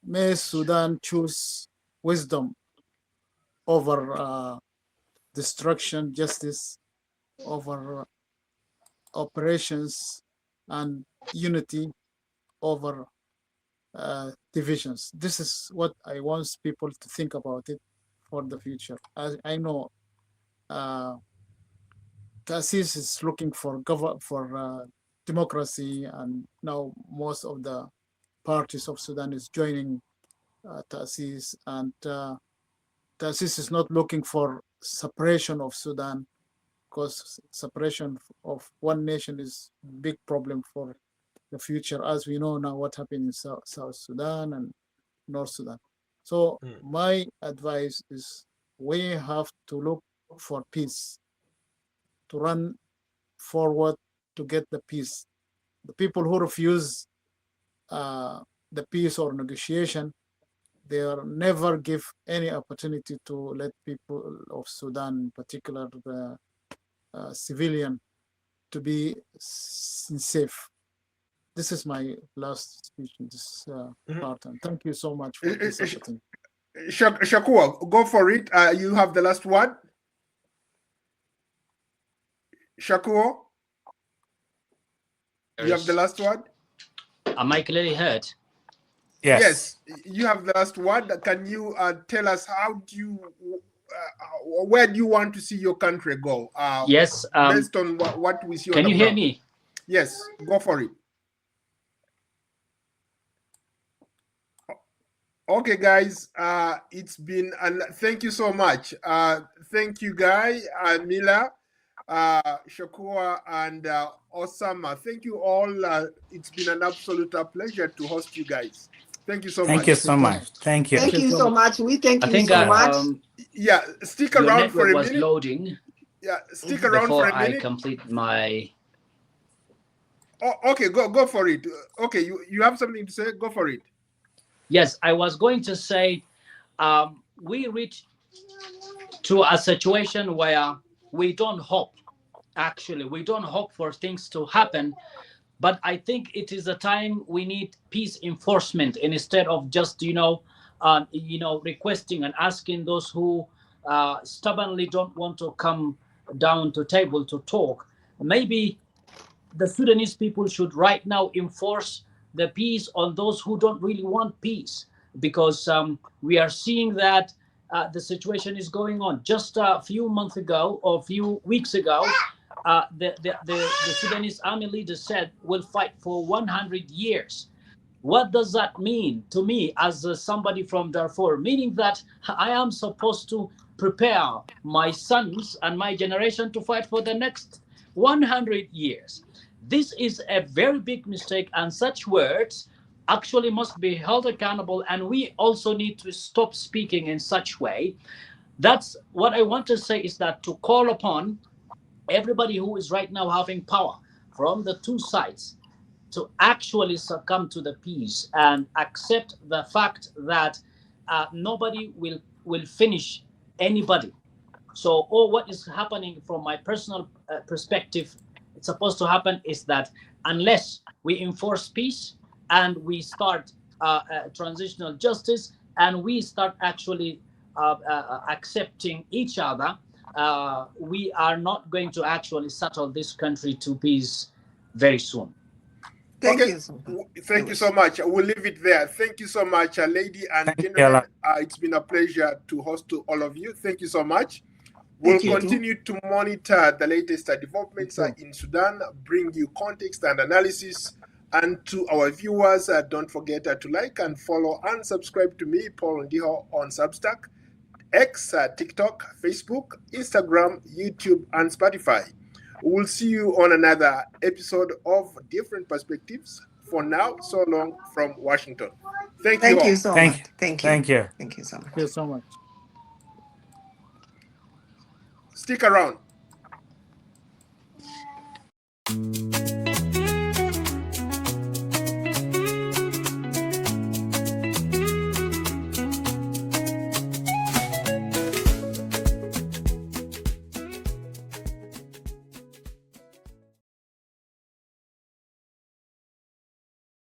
may Sudan choose wisdom over destruction, justice over operations, and unity over divisions. This is what I want people to think about it for the future. As I know, Cassis is looking for democracy, and now most of the parties of Sudan is joining Cassis, and Cassis is not looking for separation of Sudan because separation of one nation is a big problem for the future, as we know now what happened in South Sudan and North Sudan. So my advice is we have to look for peace, to run forward to get the peace. The people who refuse the peace or negotiation, they are never give any opportunity to let people of Sudan, in particular the civilian, to be safe. This is my last speech in this part, and thank you so much for this opportunity. Shakoor, go for it. You have the last word. Shakoor, you have the last word. Am I clearly heard? Yes, you have the last word. Can you tell us how do you, where do you want to see your country go? Yes. Based on what we see on the ground. Can you hear me? Yes, go for it. Okay, guys, it's been, and thank you so much. Thank you, Guy, Mila, Shakoor, and Osama. Thank you all. It's been an absolute pleasure to host you guys. Thank you so much. Thank you so much. Thank you. Thank you so much. We thank I you think so much. Yeah, stick your around for network a was minute. loading. Yeah, stick around for before a minute. I complete my. Oh, okay, go for it. Okay, you have something to say? Go for it. Yes, I was going to say, we reach to a situation where we don't hope. Actually, we don't hope for things to happen, but I think it is a time we need peace enforcement instead of just requesting and asking those who stubbornly don't want to come down to table to talk. Maybe the Sudanese people should right now enforce the peace on those who don't really want peace, because we are seeing that the situation is going on. Just a few months ago or a few weeks ago, the Sudanese army leader said we'll fight for 100 years. What does that mean to me as somebody from Darfur? Meaning that I am supposed to prepare my sons and my generation to fight for the next 100 years. This is a very big mistake, and such words actually must be held accountable, and we also need to stop speaking in such way. That's what I want to say, is that to call upon everybody who is right now having power from the two sides to actually succumb to the peace and accept the fact that nobody will finish anybody. So all what is happening from my personal perspective, it's supposed to happen is that unless we enforce peace and we start transitional justice and we start actually accepting each other, we are not going to actually settle this country to peace very soon. Thank Okay. you so much. Thank you so much. We'll leave it there. Thank you so much, lady and gentlemen. It's been a pleasure to host to all of you. Thank you so much. We'll continue to monitor the latest developments in Sudan, bring you context and analysis. And to our viewers, don't forget to like and follow and subscribe to me, Paul Ndiho, on Substack, X, TikTok, Facebook, Instagram, YouTube, and Spotify. We'll see you on another episode of Different Perspectives. For now, so long from Washington. Thank you all. So much. Thank you. Thank you. Thank you so much. Thank you so much. Stick around.